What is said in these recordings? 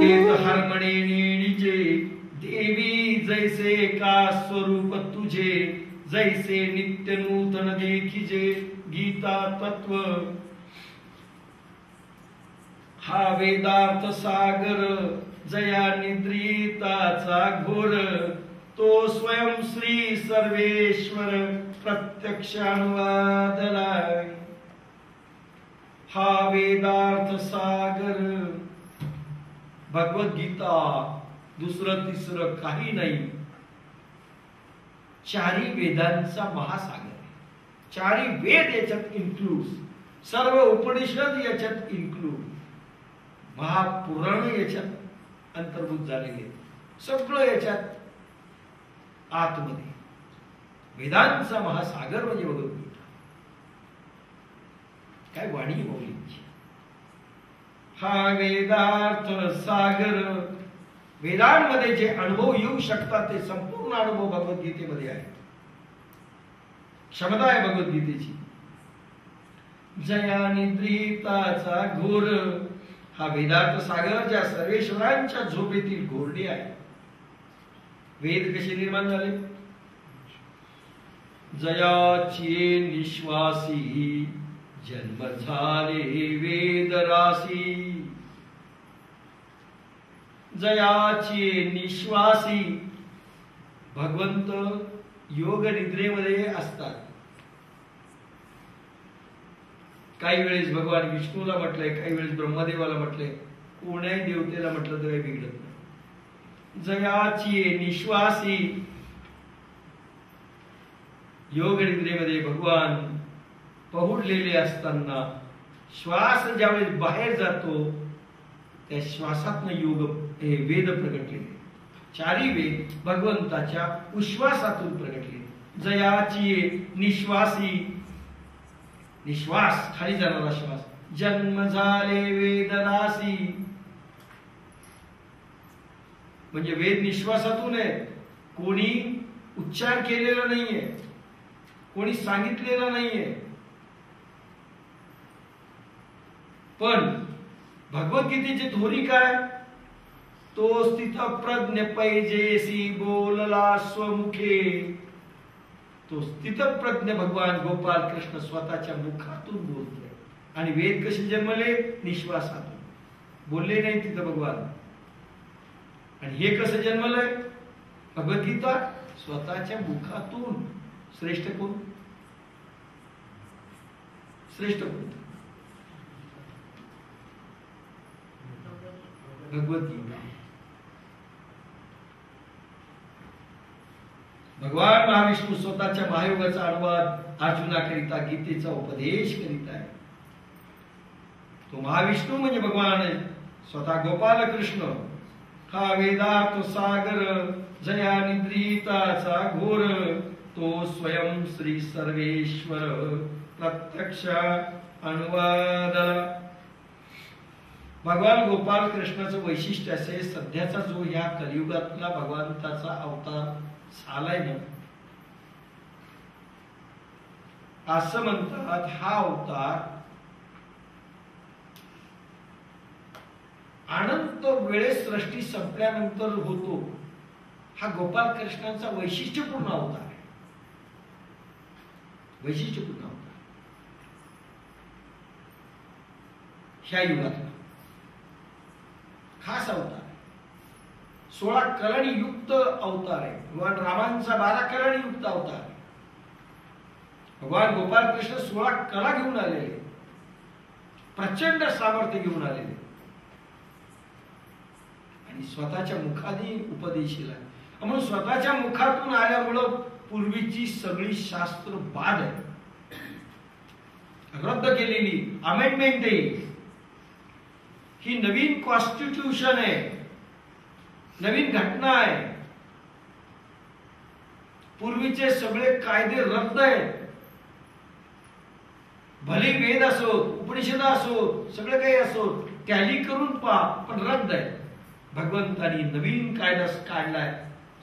एक हरमणे निजे देवी जैसे का स्वरूप तुझे जैसे नित्य नूतन देखिजे गीता तत्व हा वेदार्थ सागर जया निद्रिताचा घोर तो स्वयं श्री सर्वेश्वर प्रत्यक्ष अनुवादला हा वेदार्थ सागर भगवत गीता दुसरं तिसरं काही नाही चारी वेदांचा महासागर चारी वेद याच्यात इन्क्लूड सर्व उपनिषद याच्यात इन्क्लूड महापुराण याच्यात अंतर्भूत झालेले सगळं याच्यात आतमध्ये वेदांचा महासागर म्हणजे भगवद्गीता काय वाणी मौलींची हा वेदार्थ सागर वेदांमध्ये जे अनुभव येऊ शकतात ते संपूर्ण अनुभव भगवद्गीतेमध्ये आहे क्षमता आहे भगवद्गीतेची जया निद्रिताचा घोर हा वेदार्थ सागर ज्या सर्वेश्वरांच्या झोपेतील घोरडी आहे वेद कसे निर्माण झाले जयाची निश्वासी जन्म झाले वेद राशी जयाची निश्वासी भगवंत योग निद्रेमध्ये असतात काही वेळेस भगवान विष्णूला म्हटलंय काही वेळेस ब्रह्मदेवाला म्हटलंय कोण्याही देवतेला म्हटलं तर काही बिघडत नाही जयाची निश्वासी योग निद्रेमध्ये भगवान पहुडलेले असताना श्वास ज्यावेळेस बाहेर जातो त्या श्वासातनं योग हे वेद प्रगटले चारी वेद भगवंताच्या उश्वासातून प्रगटले जयाची निश्वासी निश्वास खाली जाणारा श्वास जन्म झाले वेद राशी म्हणजे वेद निश्वासातून आहे कोणी उच्चार केलेला नाहीये कोणी सांगितलेलं नाहीये पण भगवद्गीतेची धोरी काय तो स्थित प्रज्ञ पैजेसी बोलला स्वमुखे तो स्थित प्रज्ञ भगवान गोपाल कृष्ण स्वतःच्या मुखातून बोलतोय आणि वेद कसे जन्मले निश्वासातून बोलले नाही तिथं भगवान आणि हे कसं जन्मलंय भगवद्गीता स्वतःच्या मुखातून श्रेष्ठ कोण श्रेष्ठ कोण भगवद्गीता भगवान महाविष्णू स्वतःच्या महायोगाचा अनुवाद अर्जुनाकरिता गीतेचा उपदेश करीत आहे तो महाविष्णू म्हणजे भगवान आहे स्वतः गोपाल कृष्ण हा वेदार्थ सागर जया निद्रिताचा घोर तो स्वयं श्री सर्वेश्वर प्रत्यक्ष अनुवादला भगवान गोपाल कृष्णाचं वैशिष्ट्य असे सध्याचा जो या कलियुगातला भगवंताचा अवतार झालाय ना असं म्हणतात हा अवतार अनंत वेळेस सृष्टी संपल्यानंतर होतो हा गोपाल कृष्णांचा वैशिष्ट्यपूर्ण अवतार आहे वैशिष्ट्यपूर्ण अवतार ह्या युगातला खास अवतार 16 कलांनी युक्त अवतार आहे भगवान रामांचा 12 कलांनी युक्त अवतार आहे भगवान गोपाल कृष्ण 16 कला घेऊन आलेले प्रचंड सामर्थ्य घेऊन आलेले आणि स्वतःच्या मुखाने उपदेशीला म्हणून स्वतःच्या मुखातून आल्यामुळं पूर्वीची सगळी शास्त्र बाद आहे रद्द केलेली अमेंडमेंट आहे ही नवीन कॉन्स्टिट्यूशन आहे नवीन घटना आहे पूर्वीचे सगळे कायदे रद्द आहेत भले वेद असोत उपनिषद असोत सगळे काही असोत टॅली करून पहा पण रद्द आहे भगवंतानी नवीन कायदा काढलाय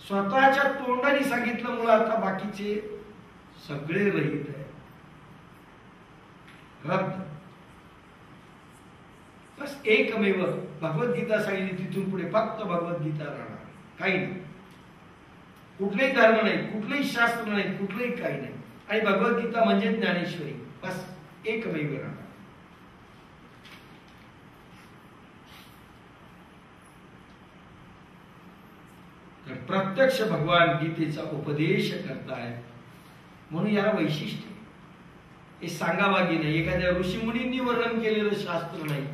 स्वतःच्या तोंडाने सांगितलं मुळे आता बाकीचे सगळे रहित आहे रद्द बस एकमेव भगवद्गीता सांगितली, तिथून पुढे फक्त भगवद्गीता राहणार, काही नाही. कुठलेही धर्म नाही, कुठलेही शास्त्र नाही, कुठलेही काही नाही. आणि भगवद्गीता म्हणजे ज्ञानेश्वरी, बस एकमेव राहणार. तर प्रत्यक्ष भगवान गीतेचा उपदेश करतायत, म्हणून याला वैशिष्ट्य. हे सांगावागी नाही, एखाद्या ऋषीमुनींनी वर्णन केलेलं शास्त्र नाही,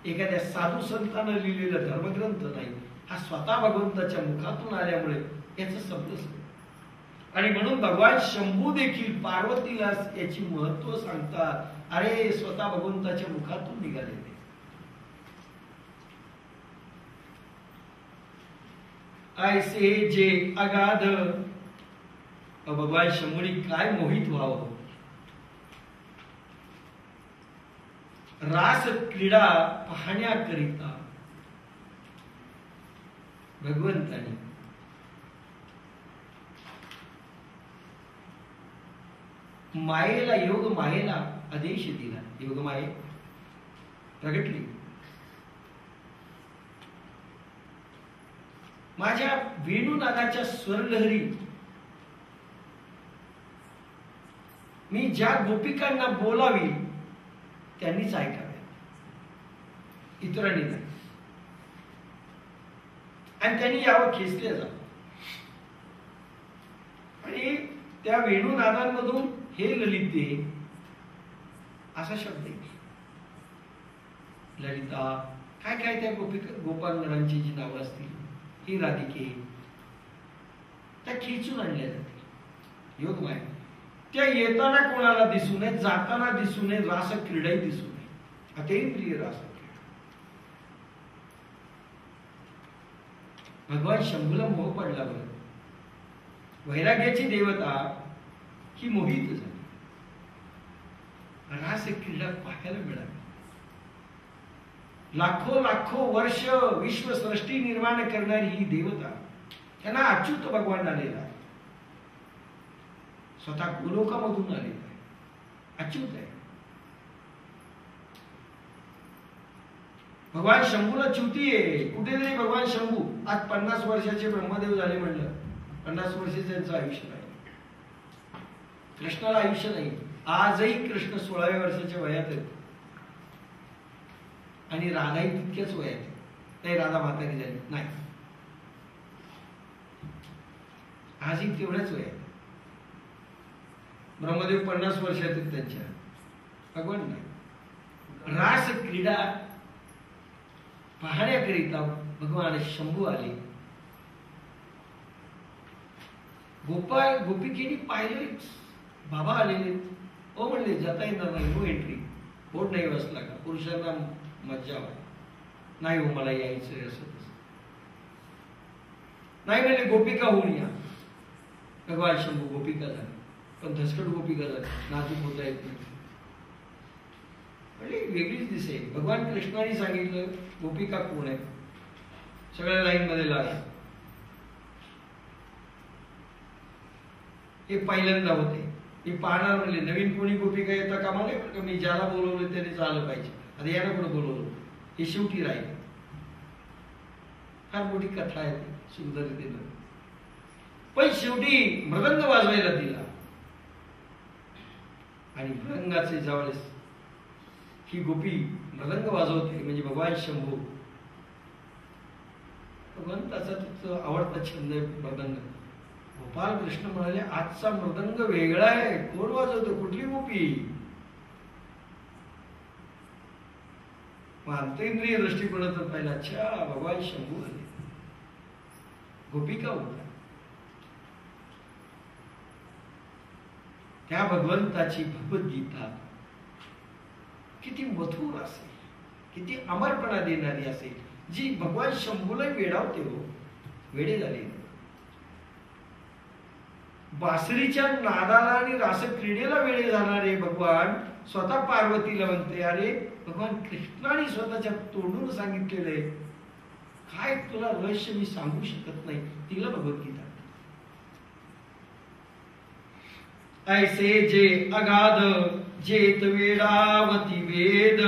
एखाद्या साधू संतांना लिहिलेलं धर्मग्रंथ नाही. हा स्वतः भगवंताच्या मुखातून आल्यामुळे याचं समजलं. आणि म्हणून भगवान शंभू देखील पार्वतीला याची महत्व सांगतात. अरे स्वतः भगवंताच्या मुखातून निघालेले. ऐसे जे अगाध, भगवान शंभूने काय मोहित व्हावं. रास क्रीडा पाहण्याकरिता भगवंतानी मायेला, योग मायेला आदेश दिला. योग माये प्रगटली. माझ्या वेणुनादाच्या स्वरलहरी मी ज्या गोपिकांना बोलावी त्यांनीच ऐकावे, इतरांनी नाही. आणि त्यांनी यावं खेचले जावं. आणि त्या वेणुनादांमधून हे ललिते असा शब्द आहे. ललिता काय काय त्या गोपांगणांची जी नावं असतील, ही राधिके, त्या खेचून आणल्या जातील. योग माया त्या येताना कोणाला दिसू नये, जाताना दिसू नये, रास क्रीडाही दिसू नये. अतींद्रिय रास क्रीडा. भगवान शंभूला मोह पडला. बरं, वैराग्याची देवता ही मोहित झाली. रास क्रीडा पाहायला मिळाली. लाखो लाखो वर्ष विश्वसृष्टी निर्माण करणारी ही देवता, त्यांना अच्युत भगवान आलेला आहे. स्वतः गोलोकामधून आलेला आहे, अच्युत आहे. भगवान शंभूला च्युती आहे. कुठेतरी भगवान शंभू आज 50 वर्षाचे ब्रह्मदेव झाले म्हणलं, 50 वर्षाचे त्यांचं आयुष्य नाही. कृष्णाला आयुष्य नाही. आजही कृष्ण 16व्या वर्षाच्या वयात आहेत आणि राधाही तितक्याच वयात आहे. नाही, राधा म्हातारी झाली नाही, आजही तेवढ्याच वयात. ब्रह्मदेव 50 वर्षात आहेत त्यांच्या, भगवान नाही. रास क्रीडा पाहण्याकरिता भगवान शंभू आले. गोपिकेनी पाहिले, बाबा आलेले. ओ म्हणले जाता येणार नाही, नो एंट्री. बोर्ड नाही बसला का? पुरुषांना मज्जा नाही हो, मला यायचं असं तसं नाही. म्हणले गोपिका होऊन या. भगवान शंभू गोपिका झाले, पण धसकट गोपिका झाली, नाजूक होता येत नाही. म्हणजे वेगळीच दिसे. भगवान कृष्णाने सांगितलं गोपिका कोण आहे, सगळ्या लाईन मध्ये लागला. हे पहिल्यांदा होते. मी पाहणार म्हणले नवीन कोणी गोपिका येता कामा नाही, बरं का. मी ज्याला बोलवलं त्याने चाललं पाहिजे. आता यानं कुठं बोलवलं, हे शेवटी राहील. फार मोठी कथा आहे सुंदरतेनं. पण शेवटी मृदंग वाजवायला दिला. आणि मृदंगाचे ज्यावेळेस ही गोपी मृदंग वाजवते, म्हणजे भगवान शंभू, भगवंताचा तिचा आवडता छंद आहे मृदंग. गोपाल कृष्ण म्हणाले आजचा मृदंग वेगळा आहे, कोण वाजवतो, कुठली गोपी? अंतरिंद्रिय दृष्टिकोनातून पाहिला, अच्छा भगवान शंभू आले, गोपिका होता. त्या भगवंताची भगवद्गीता किती मधुर असेल, किती अमरपणा देणारी असेल, जी भगवान शंभूला वेडावते. हो, वेडे झाले. बासरीच्या नादाला आणि रासक्रीडेला वेळे जाणारे भगवान स्वतः पार्वतीला म्हणते, अरे भगवान कृष्णाने स्वतःच्या तोंडून सांगितलेले काय तुला रहस्य मी सांगू शकत नाही. तिला भगवद्गीता. ऐसे जे अगाध जेत वेडावती वेद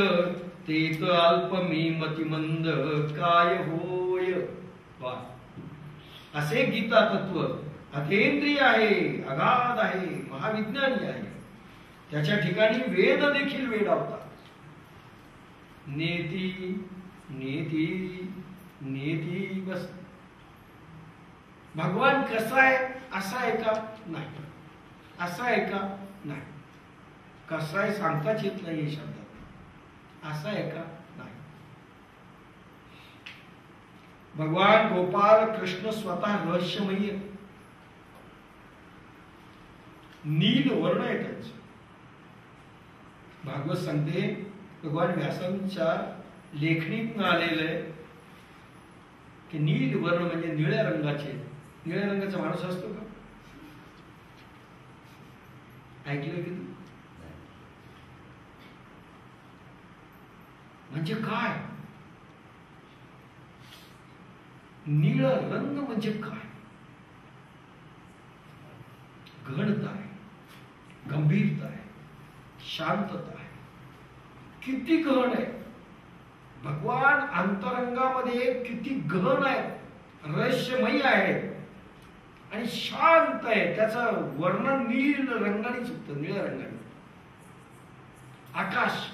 तेत अल्प मी मतिमंद काय होय. वा, असे गीता तत्व अतींद्रिय आहे, अगाध आहे, महाविज्ञानी आहे. त्याच्या ठिकाणी वेद देखील वेडावतात. नेती नेती नेती बस. भगवान कसा आहे? असा आहे का? नाही. असा आहे का? नाही. कसा आहे सांगताच येत नाही शब्दात. असा आहे का? नाही. भगवान गोपाल कृष्ण स्वतः रहस्यमयी आहे. नील वर्ण आहे त्यांचं. भागवत सांगते भगवान व्यासांच्या लेखणीतून आलेलं आहे की नील वर्ण म्हणजे निळ्या रंगाचे. निळ्या रंगाचा माणूस असतो का? ऐकलं की? म्हणजे काय? निळ रंग म्हणजे काय? गहनता आहे, गंभीरता आहे, शांतता आहे. किती गहन आहे भगवान अंतरंगामध्ये, किती गहन आहे, रहस्यमयी आहे आणि शांत आहे. त्याचं वर्णन नील रंगानेच होतं, निळ्या रंगाने. आकाश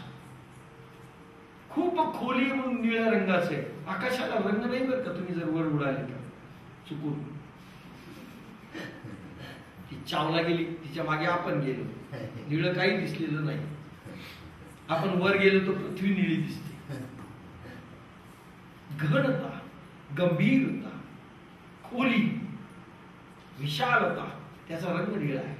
खूप खोली म्हणून निळ्या रंगाचं आहे. आकाशाला रंग नाही बरं का. तुम्ही जर वर उडाले तर चुकून ती चावला गेली, तिच्या मागे आपण गेलो, निळं काही दिसलेलं नाही. आपण वर गेलो तर पृथ्वी निळी दिसते. गहनता, गंभीरता, खोली, विशालता, त्याचा रंग निळा आहे.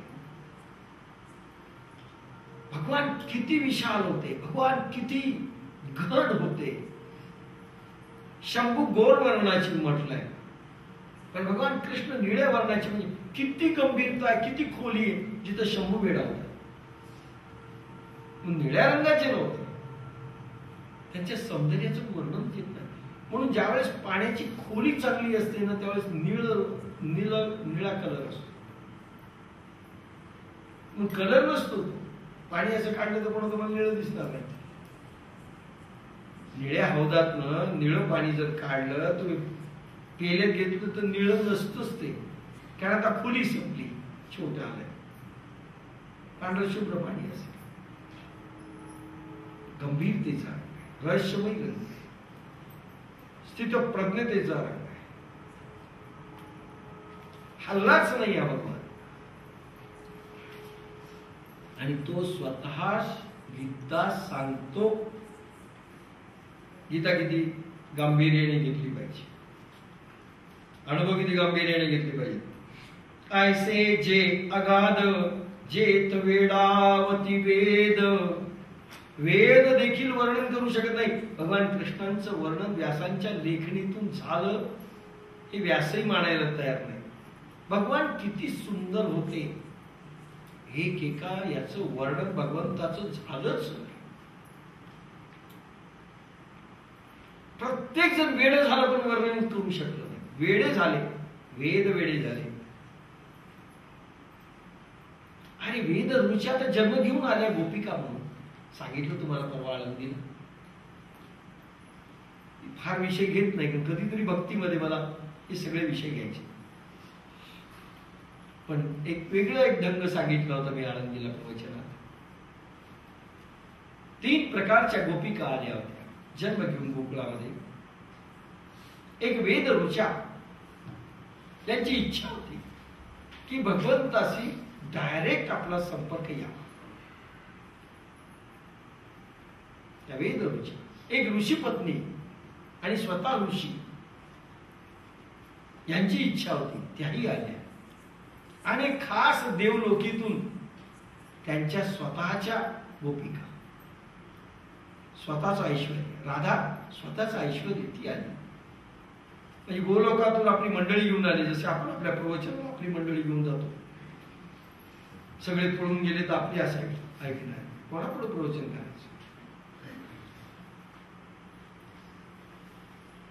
भगवान किती विशाल होते, भगवान किती गहन होते. शंभू गोर वर्णाची म्हटलंय, पण भगवान कृष्ण निळ्या वर्णाची. म्हणजे किती गंभीरता आहे, किती खोली आहे, जिथं शंभू वेडा होता. निळ्या रंगाचे नव्हते. त्यांच्या सौंदर्याचं वर्णन केलं नाही. म्हणून ज्यावेळेस पाण्याची खोली चांगली असते ना, त्यावेळेस निळा कलर असतो. मग कलर नसतो. पाणी असं काढलं तर कोणाचं मला निळं दिसणार नाही. निळ्या हौदातनं निळं पाणी जर काढलं, तुम्ही पेल्यात घेतलं तर निळं नसतंच ते. कारण आता खोली संपली, छोट्या आल्या. पांढरं शुभ्र पाणी असेल. गंभीरतेचा रंग, रहस्यमय रंग, स्थित प्रज्ञतेचा रंग आहे. हल्लाच नाही हा भगवान. आणि तो स्वतः गीता सांगतो. गीता किती गांभीर्याने घेतली पाहिजे, अनुभव किती गांभीर्याने घेतले पाहिजे. ऐसे जे अगाध जेत वेडावती वेद. वेद देखील वर्णन करू शकत नाही. भगवान कृष्णांचं वर्णन व्यासांच्या लेखणीतून झालं हे व्यासही मानायला तयार नाही. भगवान किती सुंदर होते, एकेका याचं वर्णन भगवंताचं झालंच नाही. प्रत्येक जण वेडे झालं पण वर्णन करू शकलं नाही. वेडे झाले, वेद वेडे झाले. आणि वेद ऋचा तर जन्म घेऊन आल्या गोपिका म्हणून. सांगितलं तुम्हाला परवा आळंदीला. फार विषय घेत नाही, पण कधीतरी भक्तीमध्ये मला हे सगळे विषय घ्यायचे. पण एक ढंग सांगितला होता मी आळंदीला प्रवचनात. 3 प्रकारच्या गोपिका आल्या होत्या जन्म घेऊन गोकुळामध्ये. एक वेद ऋचा, त्यांची इच्छा होती की भगवंताशी डायरेक्ट आपला संपर्क यावा. त्या वेद ऋचा. एक ऋषी पत्नी आणि स्वतः ऋषी यांची इच्छा होती, त्याही आल्या. आणि खास देवलोकीतून त्यांच्या स्वतःच्या गोपिका, स्वतःचं ऐश्वर्य, राधा स्वतःचं ऐश्वर्य ती आली. म्हणजे गोलोकातून आपली मंडळी घेऊन आली. जसे आपण आपल्या प्रवचनाला आपली मंडळी घेऊन जातो. सगळे पळून गेले तर आपली असावी ऐकणार, कोणापुढे प्रवचन करायचं.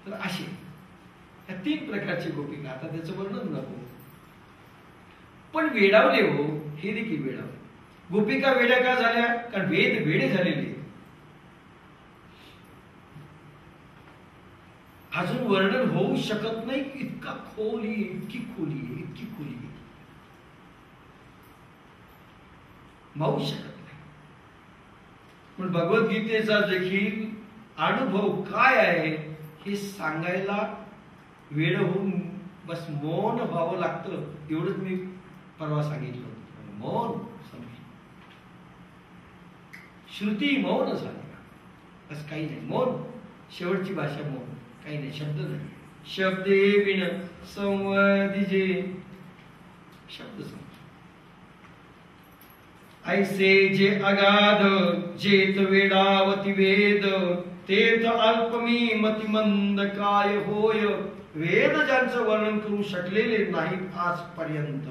तर अशी या 3 प्रकारची गोपिका. आता त्याचं वर्णन नको, पण वेडावले हो, हे देखील वेडावले. गोपिका वेड्या का झाल्या? कारण वेद वेडे झालेले. अजून वर्णन होऊ शकत नाही, इतका खोली, इतकी खोली, इतकी खोली मावू शकत नाही. पण भगवद्गीतेचा देखील अनुभव काय आहे हे सांगायला वेळ होऊन बस मौन व्हावं लागतं. एवढंच मी परवा सांगितलं होतं. मौन समजलं, श्रुती मौन झाली बस, काही नाही. मौन शेवटची भाषा मौन, काही नाही, शब्द नाही. शब्दे विण संवादिजे, शब्द समज. ऐसे जे अगाध जेत वेडावती वेद, तेथ अल्पमी मतिमंद काय होय. वेद ज्यांचं वर्णन करू शकलेले नाहीत आजपर्यंत,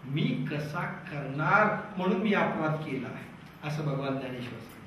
मी कसा करणार म्हणून मी अपराध केला आहे, असं भगवान ज्ञानेश्वर सांगतात.